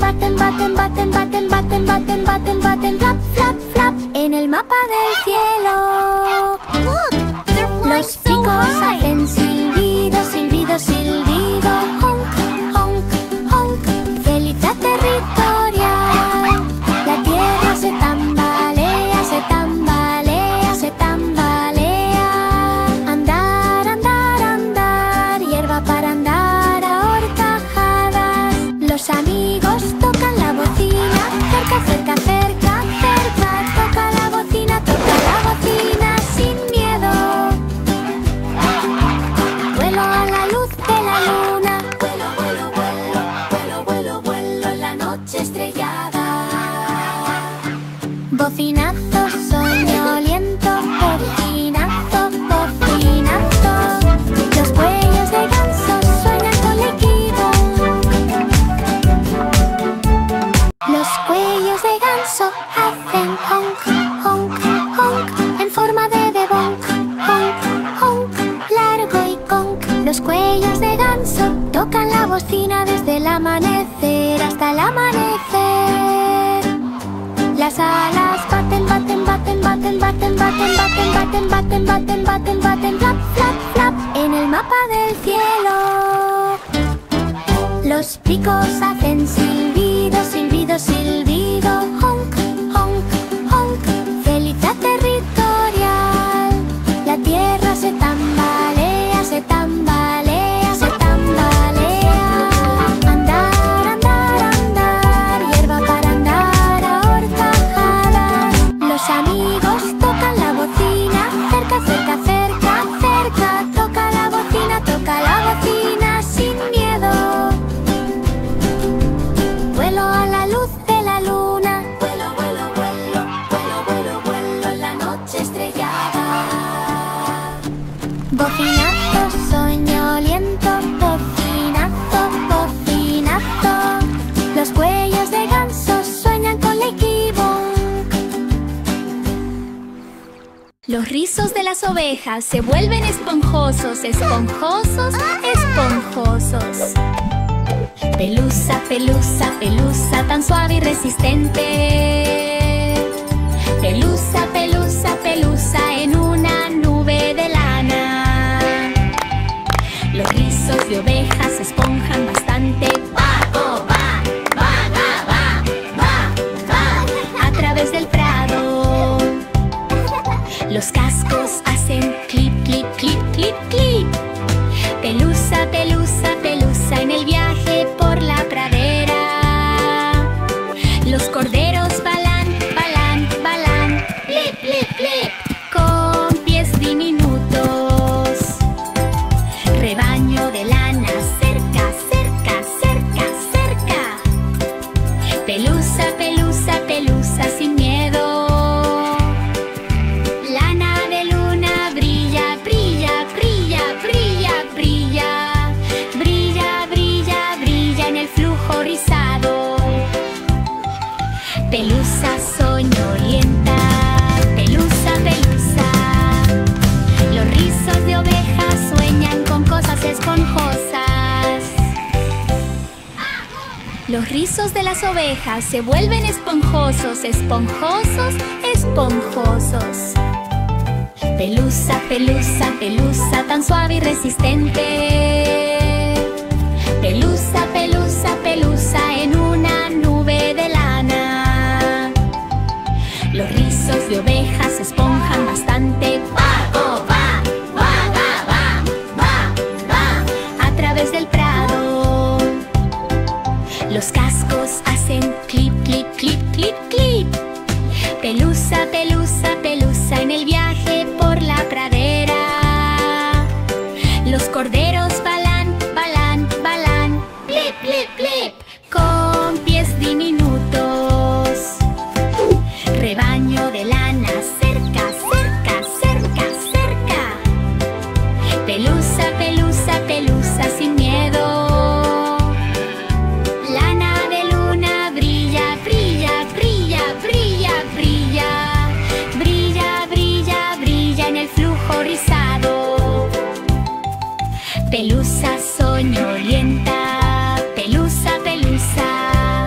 baten, baten, baten, baten, baten, baten, baten, baten, flap, flap, flap, en el mapa del cielo. Los picos hacen silbido, silbido, silbido, honk, honk, honk, felicidad territorial. La tierra se tambalea, se tambalea, se tambalea. Andar, andar, andar, hierba para andar a horcajadas. Los amigos tocan la bocina, cerca, cerca, cerca, cerca. Toca la bocina sin miedo. Vuelo a la luz de la luna. Vuelo, vuelo, vuelo, vuelo, vuelo, vuelo en la noche estrellada. Bocinazo, soñoliento, bocinazo, bocinazo. Los cuellos de ganso sueñan con equipo. Los cuellos de ganso hacen honk, honk, honk, en forma de bonk, honk, honk, largo y conk. Los cuellos de ganso tocan la bocina desde el amanecer hasta el amanecer. Las alas baten, baten, baten, baten, baten, baten, baten, baten, baten, baten, baten, baten, flap, flap, flap, en el mapa del cielo. Los picos hacen silbido, silbido, silbido, honk, honk, honk, felicidad territorial. La tierra se tambalea, se tambalea, se tambalea. Andar, andar, andar, hierba para andar a horcajadas. Los amigos tocan la bocina, cerca, cerca, cerca, cerca. Toca la bocina sin miedo. Vuelo a la luz de la luna. Vuelo, vuelo, vuelo, vuelo, vuelo, vuelo en la noche estrellada. Bocinazo, soñoliento, bocinazo, bocinazo. Los cuellos de ganso sueñan con Leaky Bonk. Los rizos de las ovejas se vuelven esponjosos, esponjosos, esponjosos. Pelusa, pelusa, pelusa, tan suave y resistente. Pelusa, pelusa, pelusa, en una nube de lana. Los rizos de ovejas se esponjan bastante. Va, oh, va, va, va, va, va, va, a través del prado. Los cascos hacen clip, clip, clip, clip, clip. Pelusa, pelusa, pelusa, en el viaje por la pradera. Los corderos balan, balan, balan, blip, blip, blip, con pies diminutos. Rebaño de lana, cerca, cerca, cerca, cerca. Pelusa, pelusa, pelusa, sin miedo. Lana de luna brilla, brilla, brilla, brilla, brilla. Brilla, brilla, brilla en el flujo rizado. Pelusa soñolienta, pelusa, pelusa. Los rizos de ovejas sueñan con cosas esponjosas. Los rizos de las ovejas se vuelven esponjosos, esponjosos, esponjosos. Pelusa, pelusa, pelusa, tan suave y resistente. Pelusa, pelusa, pelusa, en una nube de lana. Los rizos de ovejas se esponjan bastante. Va, oh, va, va, va, va, va, va, a través del prado. Los cascos hacen clip, clip, clip, clip, clip. Pelusa, pelusa, pelusa, en el viaje por la pradera. Los corderos balan, balan, balan, blip, blip, blip, con pies diminutos. Rebaño de lana, cerca, cerca, cerca, cerca. Pelusa, pelusa, pelusa, sin miedo. Lana de luna brilla, brilla, brilla, brilla, brilla. Brilla, brilla, brilla en el flujo rizado. Pelusa soñolienta, pelusa, pelusa.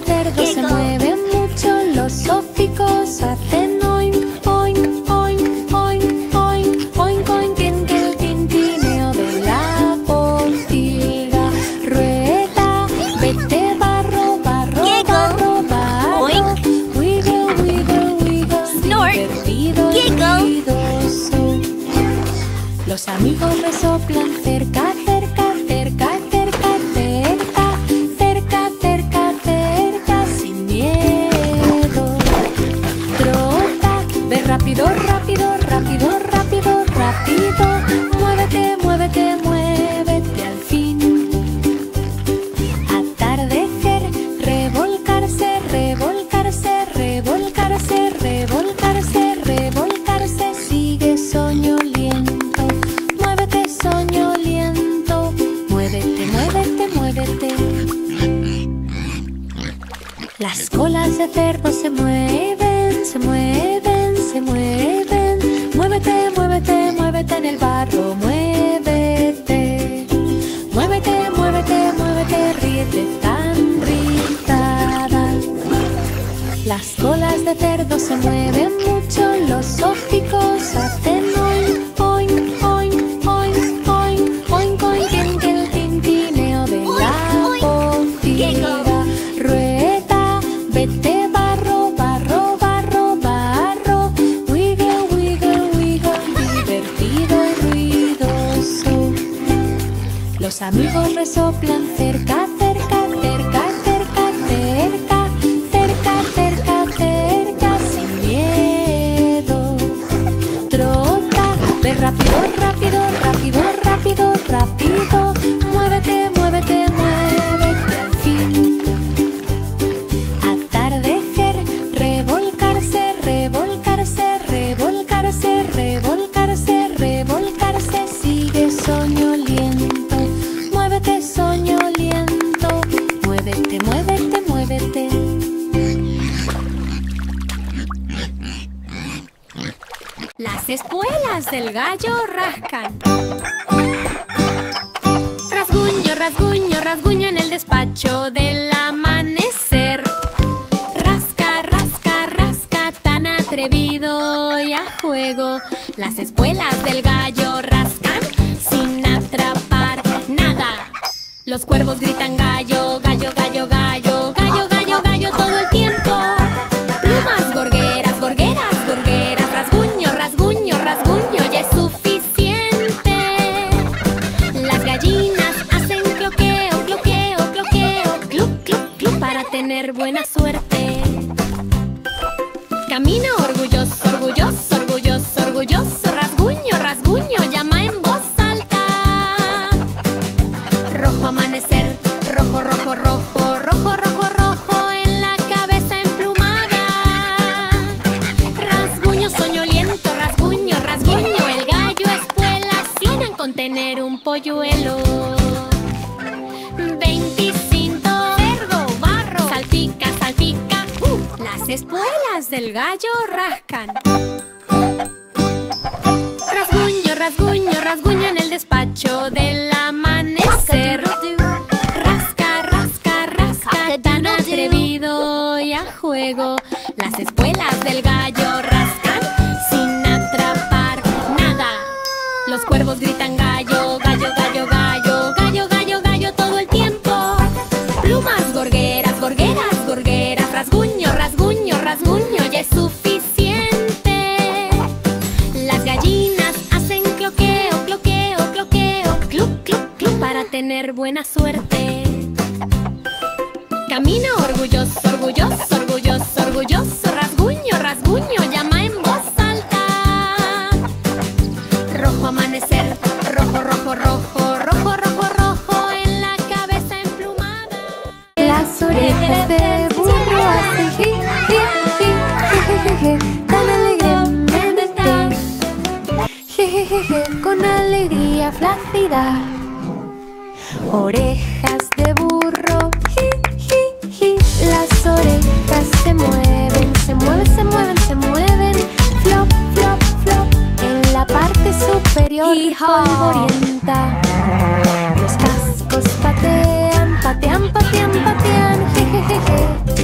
de cerdo se mueven mucho, los hocicos hacen oink, oink, oink, oink, oink, oink, oink, en el tintineo de la botiga. Rueda, vete barro, barro, barro, barro. Wiggle, wiggle, wiggle, divertido y ruidoso. Los amigos resoplan cerca, cerca, cerca, cerca, cerca, cerca, cerca, cerca, sin miedo. Trota, ve rápido, rápido, rápido, rápido, rápido. Muévete, muévete, muévete al fin. Atardecer, revolcarse, revolcarse, revolcarse, revolcarse, revolcarse. Sigue soñoliento, muévete soñoliento. Muévete, muévete, muévete. Las colas de cerdo se mueven, se mueven, se mueven. Muévete, muévete, muévete en el barro, muévete. Muévete, muévete, muévete, ríete tan irritada. Las colas de cerdo se mueven mucho, los hocicos hacen oink, oink, oink, oink, oink, oink, oink, en el tintineo de la botiga. Rueda, vete barro, barro, barro, barro. Wiggle, wiggle, wiggle, divertido y ruidoso. Los amigos resoplan cerca, cerca, cerca, cerca, cerca, cerca, cerca, cerca, sin miedo. Trota, ve rápido, rápido, rápido, rápido, rápido. Muévete, muévete, muévete al fin. Atardecer, revolcarse, revolcarse, revolcarse, revolcarse, revolcarse. Sigue soñoliento, muévete soñoliento. Muévete, muévete, muévete. Las espuelas del gallo rascan. Rasguño, rasguño, rasguño en el despacho del amanecer. Rasca, rasca, rasca, tan atrevido y a juego. Las espuelas del gallo rascan sin atrapar nada. Los cuervos gritan gallo, gallo, gallo, gallo, gallo, gallo, gallo todo el tiempo. Plumas, gorgueras, gorgueras, gorgueras. Rasguño, rasguño, rasguño, ya es suficiente. Las gallinas hacen cloqueo, cloqueo, cloqueo, clup, clup, clup, para tener buena suerte. Camina orgulloso, orgulloso, orgulloso, orgulloso. Rasguño, rasguño, llama en voz alta. Rojo amanecer, rojo, rojo, rojo, rojo, rojo, rojo, en la cabeza emplumada. Rasguño soñoliento, rasguño, rasguño, el gallo espuelas suenan con tener un polluelo. 25, cerdo, barro, salpica, salpica. Las espuelas del gallo rascan. Rasguño, rasguño, rasguño en el despacho del amanecer. Rasca, rasca, rasca, tan atrevido y a juego. Las espuelas del gallo rascan sin atrapar nada. Los cuervos gritan gallo, gallo, gallo, gallo, gallo, gallo, gallo todo el tiempo. Plumas, gorgueras, gorgueras, gorgueras. Rasguño, rasguño, rasguño, ya es suficiente. Las gallinas hacen cloqueo, cloqueo, cloqueo, clup, clup, clup, para tener buena suerte. Camina orgulloso, orgulloso, orgulloso, orgulloso. Rasguño, rasguño, llama en voz alta. Rojo amanecer, rojo, rojo, rojo, rojo, rojo, rojo, en la cabeza emplumada. Las orejas de burro hacen ji, ji, ji, jejeje, tan alegremente. Jejeje, con alegría flácida. Orejas de burro, ji, ji, ji. Las orejas se mueven, se mueven, se mueven, se mueven. Flop, flop, flop, en la parte superior polvorienta. Los cascos patean, patean, patean, patean. Jejejeje.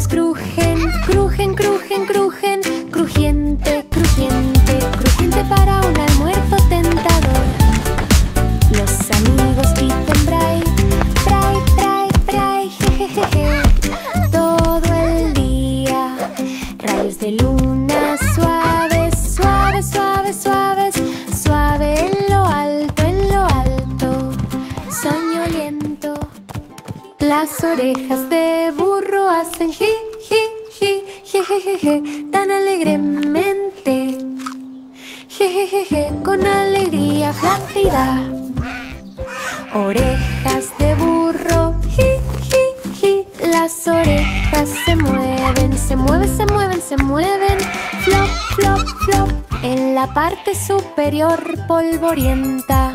zanahorias crujen, crujen, crujen, crujen. Crujiente, crujiente, crujiente para un almuerzo tentador. Los amigos dicen bray, bray, bray, bray, jejejeje. Todo el día, rayos de luna suaves, suaves, suaves, suaves. Suave en lo alto, en lo alto. Soñoliento. Las orejas de burro hacen ji, ji, ji, jejejeje, tan alegremente. Jejejeje, con alegría flácida. Orejas de burro, ji, ji, ji. Las orejas se mueven, se mueven, se mueven, se mueven. Flop, flop, flop. En la parte superior polvorienta.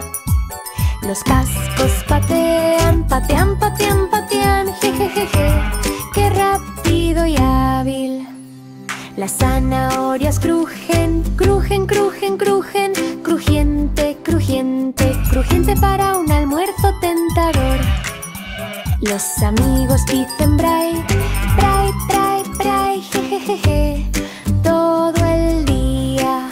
Los cascos patean, patean, patean, patean. Jejejeje, qué rápido y hábil. Las zanahorias crujen, crujen, crujen, crujen. Crujiente, crujiente, crujiente para un almuerzo tentador. Los amigos dicen bray, bray, bray, bray, jejejeje. Todo el día,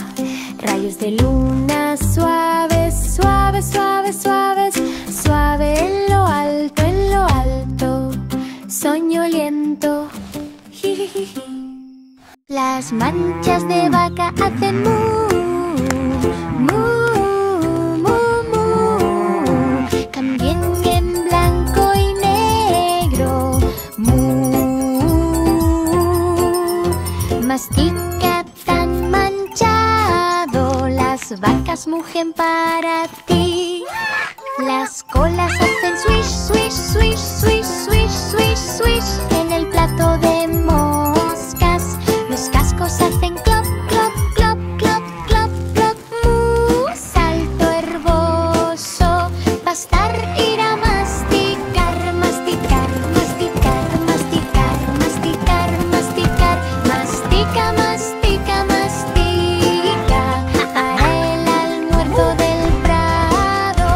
rayos de luna suaves, suaves, suaves, suaves. Suave en lo alto, en lo alto. Soñoliento. Jijijiji. Las manchas de vaca hacen mu, mu, mu, mu. También en blanco y negro. Mu. Mastica tan manchado. Las vacas mugen para ti. Las colas hacen swish, swish, swish, swish, swish, swish, swish. En el plato de moscas. Los cascos hacen clop, clop, clop, clop, clop, clop. Salto herboso. Bastar ir a masticar, masticar, masticar, masticar, masticar, masticar. Mastica, mastica, mastica. Para el almuerzo del prado.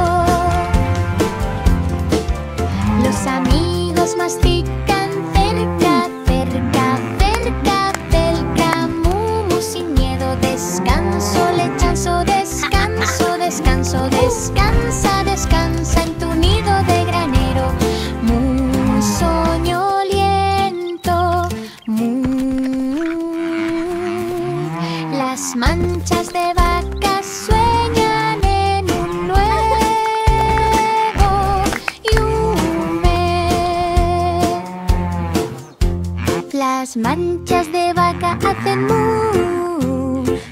Los amigos mastican cerca, cerca, cerca del camumu sin miedo. Descanso, lechanzo, descanso, descanso, descansa, descansa en tu nido de granero. Mu soñoliento, mu. Las manchas de vaca sueñan en un nuevo yume. Las manchas de vaca hacen mu,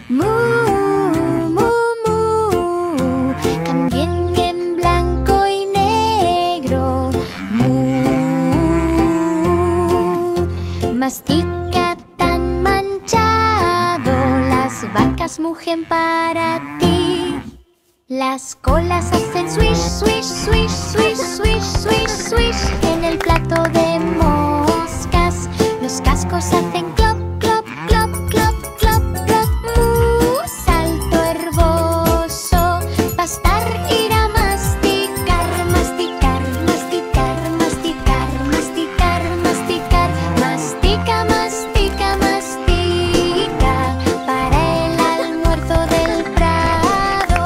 mu, mu, mu. También en blanco y negro. Mu. Mastica tan manchado. Las vacas mugen para ti. Las colas hacen swish, swish, swish, swish, swish, swish, swish. En el plato de moscas. Los cascos hacen clop, clop, clop, clop, clop, clop. Salto herboso. Bastar ir a masticar, masticar, masticar, masticar, masticar, masticar. Mastica, mastica, mastica. Para el almuerzo del prado.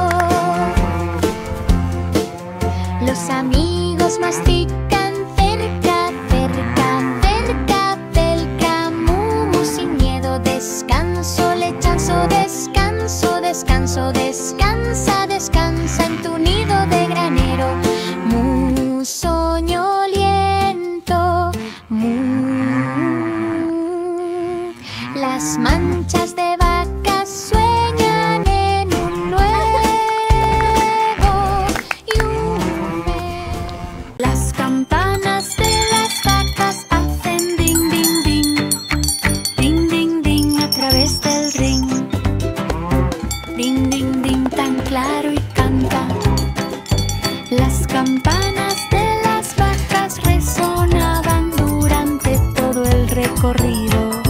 Los amigos mastican cerca, cerca, cerca del camumu sin miedo. Descanso, lechanzo, descanso, descanso, descansa, descansa en tu nido de granero. Mu soñoliento, mu. Las manchas de vaca sueñan en un nuevo yume. Las campanas de las vacas hacen ding, ding, ding. Ding, ding, ding a través del ring. Ding, ding, ding tan claro y canta. Las campanas de las vacas resonaban durante todo el recorrido.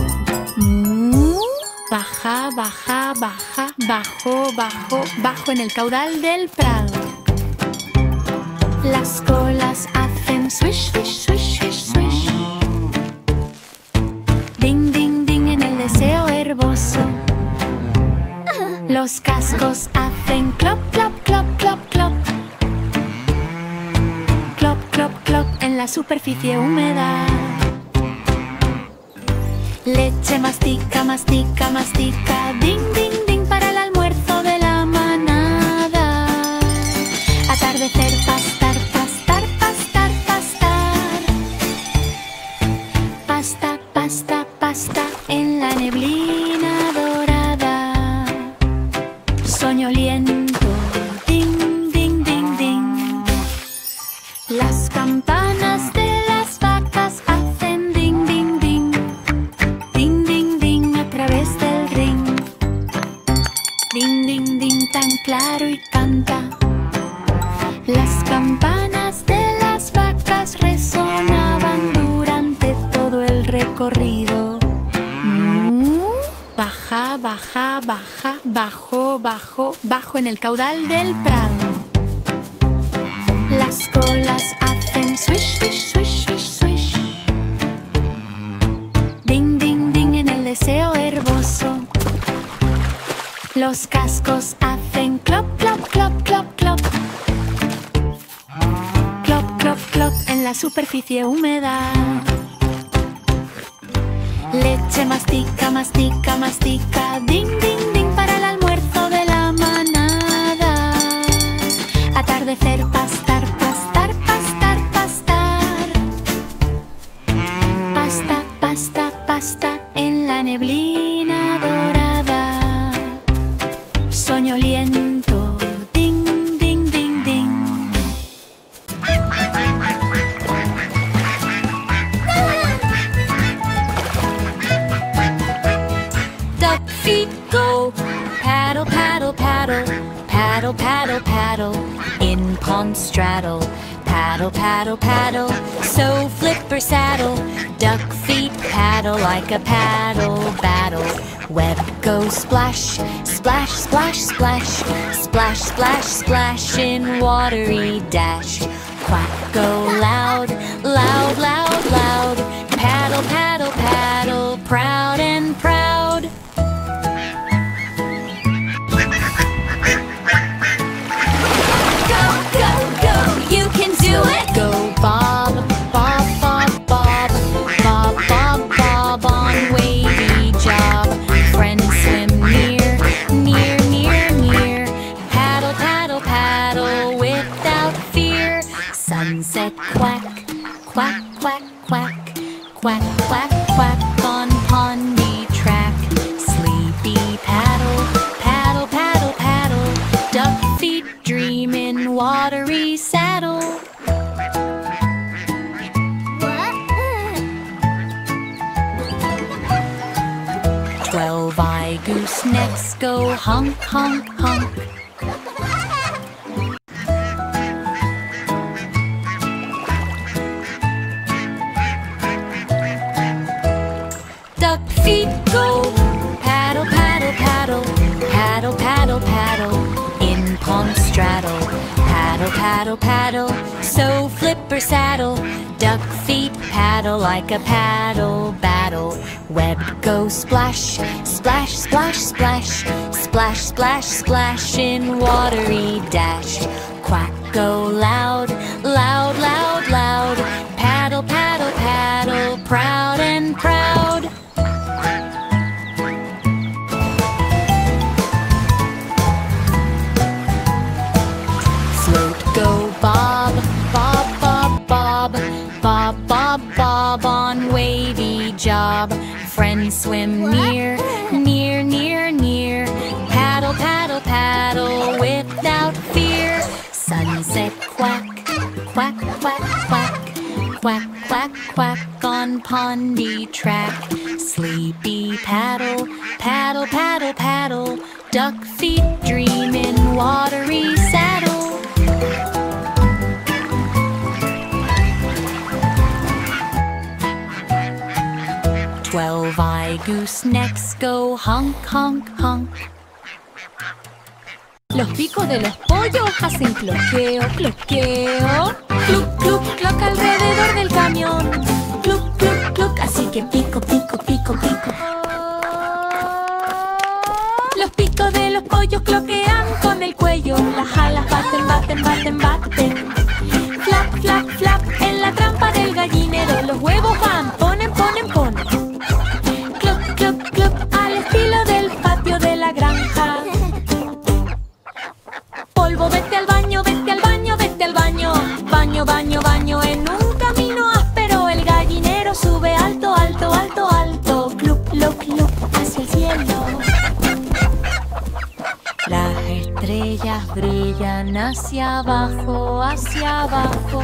Baja, baja, baja, bajo, bajo, bajo en el caudal del prado. Las colas hacen swish, swish, swish, swish, swish. Los cascos hacen clop, clop, clop, clop, clop. Clop, clop, clop en la superficie húmeda. Leche mastica, mastica, mastica. Ding, ding, ding para el almuerzo de la manada. Atardecer, pastar, pastar, pastar, pastar. Pasta, pasta, pasta en la neblina dorada. Soñoliento, ding, ding, ding, ding. Las campanas de las vacas hacen ding, ding, ding. Ding, ding, ding a través del ring. Ding, ding, ding tan claro y canta. Las campanas de las vacas resonaban durante todo el recorrido. Baja, baja, baja, bajo, bajo, bajo en el caudal del prado. Las colas hacen swish, swish, swish, swish, swish. Ding, ding, ding en el deseo herboso. Los cascos hacen clop, clop, clop, clop, clop. Clop, clop, clop en la superficie húmeda. Leche mastica, mastica, mastica. Ding, ding, ding para el almuerzo de la manada. Atardecer, pastar, pastar, pastar, pastar. Pasta, pasta, pasta en la neblina dorada. Soñoliento, ding, ding, ding, ding. Duck feet go, paddle, paddle, paddle, paddle, paddle, paddle, in pond straddle, paddle, paddle, paddle, so flipper saddle, duck feet paddle like a paddle battle, web go splash, splash, splash, splash, splash, splash, splash in watery dash, quack go loud, loud, loud, loud, paddle, paddle, paddle, proud and proud. You can do it! Go bob, bob, bob, bob, bob, bob, bob on wavy job. Friends swim near, near, near, near. Paddle, paddle, paddle without fear. Sunset quack, quack, quack, quack, quack, quack, quack on pondy track. Sleepy paddle, paddle, paddle, paddle. Duck feet dream in watery saddle. 12-eye goosenecks go honk, honk, honk. Duck feet go paddle, paddle, paddle, paddle, paddle, paddle, in pond straddle, paddle, paddle, paddle, so flipper saddle, duck feet paddle like a paddle battle, web go splash, splash, splash, splash, splash, splash, splash in watery dash, quack go loud, loud, loud, loud, paddle, paddle, paddle, proud and proud. Go bob, bob, bob, bob, bob, bob, bob on wavy job. Friends swim near, near, near, near. Paddle, paddle, paddle without fear. Sunset quack, quack, quack, quack, quack, quack, quack on pondy track. Sleepy paddle, paddle, paddle, paddle. Duck feet dream in watery saddle. 12-eye goosenecks go honk, honk, honk. Los picos de los pollos hacen cloqueo, cloqueo. Cluc, cluc, cloc alrededor del camión. Cluc, cluc, cluc, así que pico, pico, pico, pico. Los picos de los pollos pollos cloquean con el cuello. Las alas baten, baten, baten, baten. Flap, flap, flap, en la trampa del gallinero. Los huevos van, ponen, ponen, ponen. Clop, clop, clop, al estilo del patio de la granja. Polvo, vete al baño, vete al baño, vete al baño. Baño, baño, baño, en un camino áspero. El gallinero sube alto, alto, alto, alto. Clup, clup, clup, hacia el cielo. Las estrellas brillan hacia abajo, hacia abajo.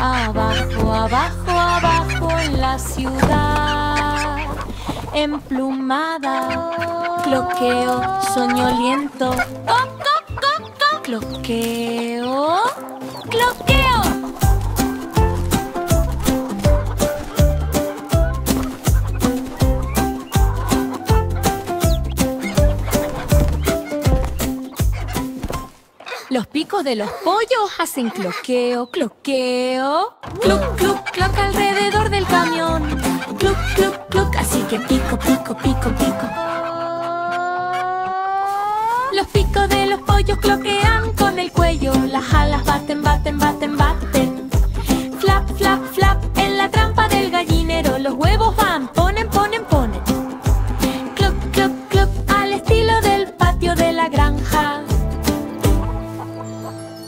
Abajo, abajo, abajo en la ciudad. Emplumada, cloqueo, soñoliento. ¡Coc, coc, coc, coc! Cloqueo, cloqueo. Los picos de los pollos hacen cloqueo, cloqueo. Cluc, cluc, cluc alrededor del camión. Cluc, cluc, cluc, así que pico, pico, pico, pico. Los picos de los pollos cloquean con el cuello. Las alas baten, baten, baten, baten. Flap, flap, flap, en la trampa del gallinero. Los huevos van, ponen, ponen, ponen. Clup, clup, clup, al estilo del patio de la granja.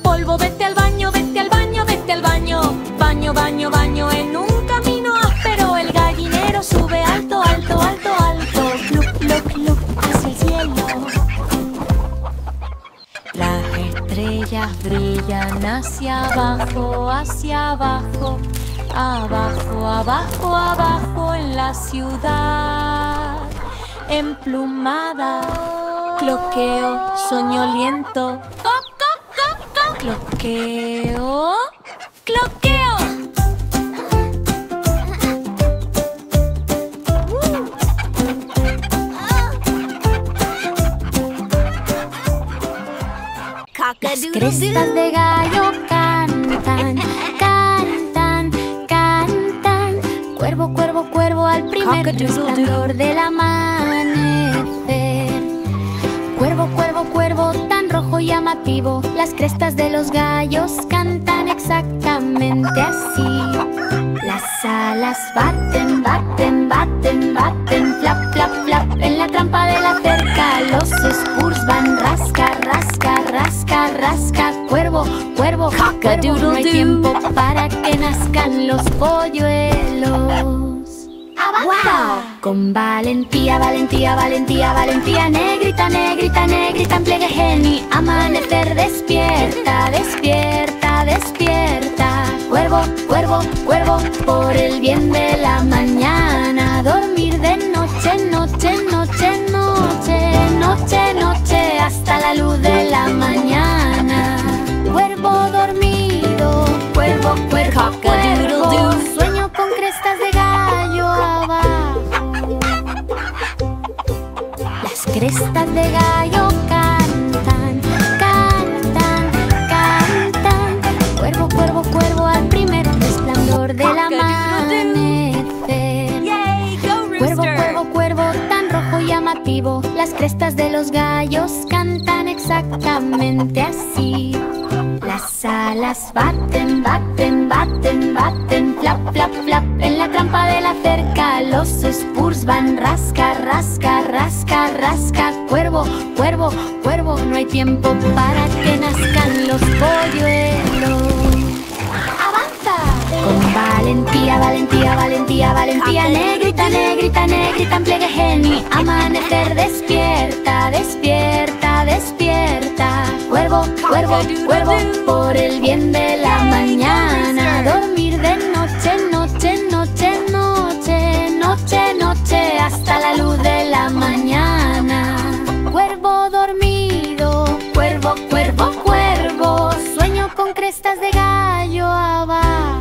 Polvo, vete al baño, vete al baño, vete al baño. Baño, baño, baño, en un camino áspero. El gallinero sube alto, alto, alto, alto. Clup, clup, clup, hacia el cielo. Las estrellas brillan hacia abajo, hacia abajo. Abajo, abajo, abajo en la ciudad. Emplumada, cloqueo, soñoliento. ¡Coc, coc, coc, coc! Cloqueo, cloqueo. Las crestas de gallo cantan, cantan, cantan. Cuervo, cuervo, cuervo al primer resplandor del amanecer. Cuervo, cuervo, cuervo tan rojo y llamativo. Las crestas de los gallos cantan exactamente así. Las alas baten, baten, baten, baten. Flap, flap, flap, en la trampa de la cerca. Los spurs van rasca, rasca, rasca, rasca. Cuervo, cuervo, cuervo, no hay tiempo para que nazcan los polluelos. ¡Wow! Con valentía, valentía, valentía, valentía. Negrita, negrita, negrita, en pliegue geni. Amanecer, despierta, despierta, despierta. Cuervo, cuervo, cuervo, por el bien de la mañana. Dormir de noche, noche, noche, noche. Noche, noche, hasta la luz de la mañana. Cuervo dormido, cuervo, cuervo, cuervo. Sueño con crestas de gallo abajo. Las crestas de gallo cantan, cantan, cantan. Cuervo, cuervo, cuervo al primer resplandor del amanecer. Cuervo, cuervo, cuervo tan rojo y llamativo. Las crestas de los gallos cantan exactamente así. Las alas baten, baten, baten, baten. Flap, flap, flap, en la trampa de la cerca. Los spurs van rasca, rasca, rasca, rasca. Cuervo, cuervo, cuervo, no hay tiempo para que nazcan los polluelos. ¡Avanza! Con valentía, valentía, valentía, valentía. Negrita, negrita, negrita, en pliegue geni. Amanecer, despierta, despierta, despierta. Cuervo, cuervo, cuervo, por el bien de la mañana. Dormir de noche, noche, noche, noche. Noche, noche, hasta la luz de la mañana. Cuervo dormido, cuervo, cuervo, cuervo. Sueño con crestas de gallo abajo.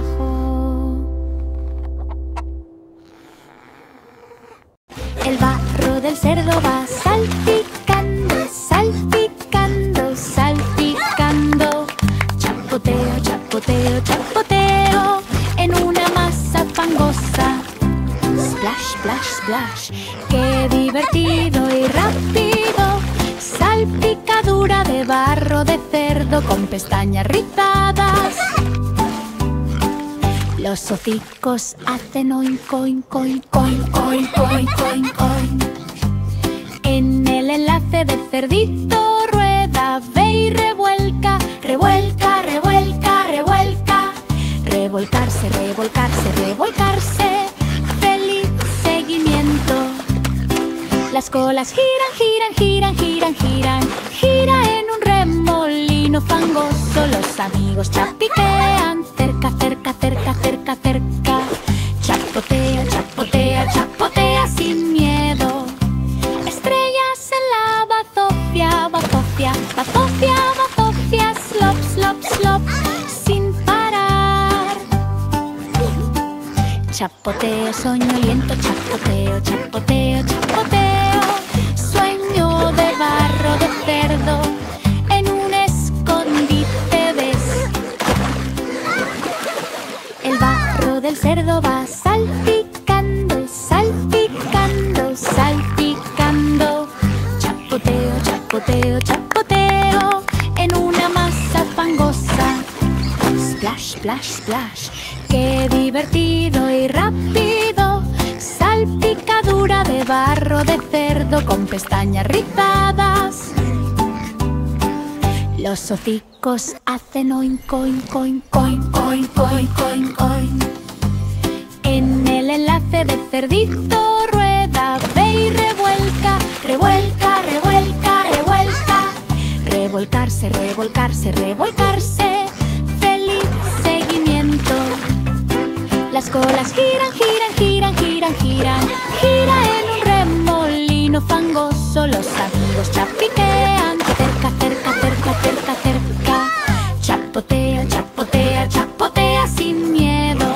El barro del cerdo va salpicando, salpicando, salpicando. Chapoteo, chapoteo, chapoteo en una masa fangosa. Splash, splash, splash, qué divertido y rápido. Salpicadura de barro de cerdo con pestañas rizadas. Los hocicos hacen oink, oink, oink, oink, oink, oink, oink, oink. En el enlace del cerdito rueda, ve y revuelca, revuelca, revuelca, revuelca. Revolcarse, revolcarse, revolcarse. Feliz seguimiento. Las colas giran, giran, giran, giran, giran. Gira en un remolino fangoso. Los amigos chapiquean. Cerca, cerca, cerca, cerca, cerca. Chapotea, chapotea, chapotea sin miedo. Estrellas en la bazofia, bazofia, bazofia, bazofia. Slop, slop, slop, sin parar. Chapoteo, soñoliento, chapoteo, chapoteo, chapoteo. Sueño de barro de cerdo en un escondite ves. El barro del cerdo va salpicando, salpicando, salpicando. Chapoteo, chapoteo, chapoteo en una masa fangosa. Splash, splash, splash. ¡Qué divertido y rápido! Salpicadura de barro de cerdo con pestañas rizadas. Los hocicos hacen oink, oink, oink, oink, oink, oink, oink, oink. En el enlace del cerdito rueda, ve y revuelca, revuelca, revuelca, revuelca. Revolcarse, revolcarse, revolcarse. Feliz seguimiento. Las colas giran, giran, giran, giran, giran. Gira en un remolino fangoso. Los amigos chapiquean. Cerca, cerca, cerca, cerca, cerca. Chapotea, chapotea, chapotea sin miedo.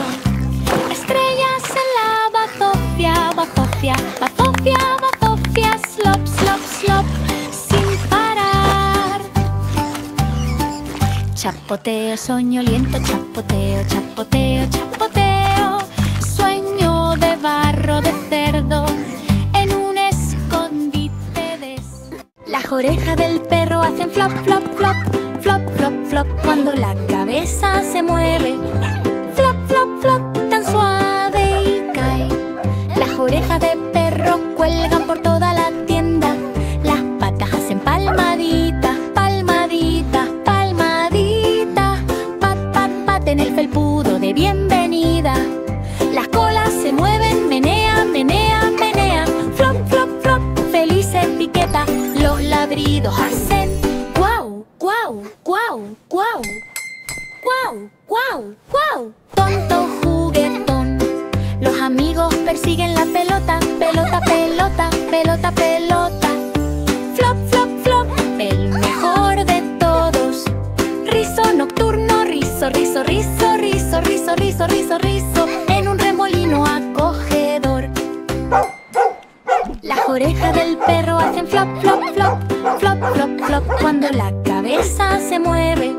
Estrellas en la bazofia, bazofia, bazofia, bazofia. Slop, slop, slop, sin parar. Chapoteo, soñoliento, chapoteo, chapoteo, chapoteo. Sueño de barro de cerdo en un escondite de... Las orejas del perro hacen flop, flop, flop, flop, flop, flop cuando la cabeza se mueve. Flop, flop, flop, tan suave y cae. Las orejas de perro cuelgan por toda la tienda. Las patas hacen palmaditas, palmaditas, palmaditas. Pat, pat, pat en el felpudo de bienvenida. Las colas se mueven, menean, menean, menean. Flop, flop, flop, felices piquetas. Los ladridos hacen guau, guau, guau, guau. Guau, guau, guau. Tonto juguetón. Los amigos persiguen la pelota. Pelota, pelota, pelota, pelota. Flop, flop, flop, el mejor de todos. Rizo nocturno, rizo, rizo, rizo, rizo, rizo, rizo, rizo, rizo. En un remolino acogedor. Las orejas del perro hacen flop, flop, flop, flop, flop, flop cuando la cabeza se mueve.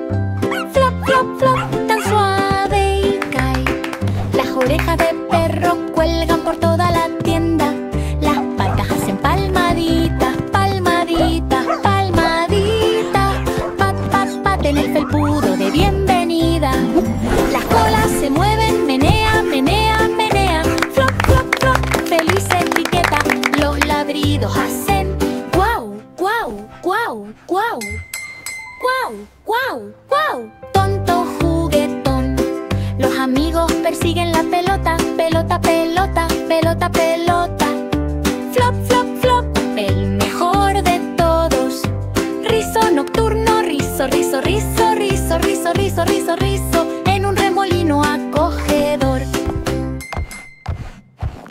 Flop, flop, flop, tan suave y cae. Las orejas de perro cuelgan por toda la tienda. Las patas hacen palmaditas, palmaditas, palmaditas. Pat, pat, pat en el felpudo de bienvenida. Las colas se mueven, menean, menean, menean. Flop, flop, flop, felices piquetas. Los ladridos hacen guau, guau, guau, guau. Guau, guau, guau. Tonto juguetón. Los amigos persiguen la pelota. Pelota, pelota, pelota, pelota. Flop, flop, flop, el mejor de todos. Rizo nocturno, rizo, rizo, rizo, rizo, rizo, rizo, rizo, rizo. En un remolino acogedor.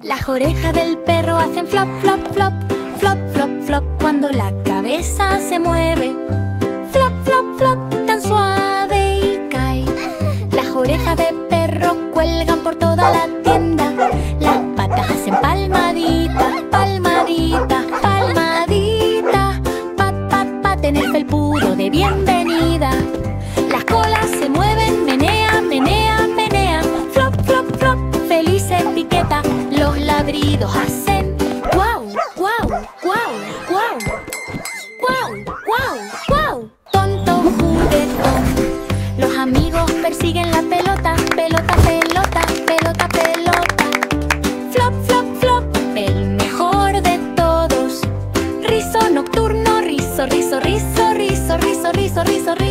Las orejas del perro hacen flop, flop, flop, flop, flop, flop cuando la cabeza se mueve. Flop, flop, flop, tan suave y cae. Las orejas de perro cuelgan por toda la tienda. Las patas hacen palmaditas, palmaditas, palmaditas. Pat, pat, pat en el felpudo de bienvenida. Las colas se mueven, menean, menean, menean. Flop, flop, flop, felices piquetas. Los ladridos hacen guau, guau, guau, guau, guau. rizo, rizo, rizo, rizo, rizo, rizo, rizo,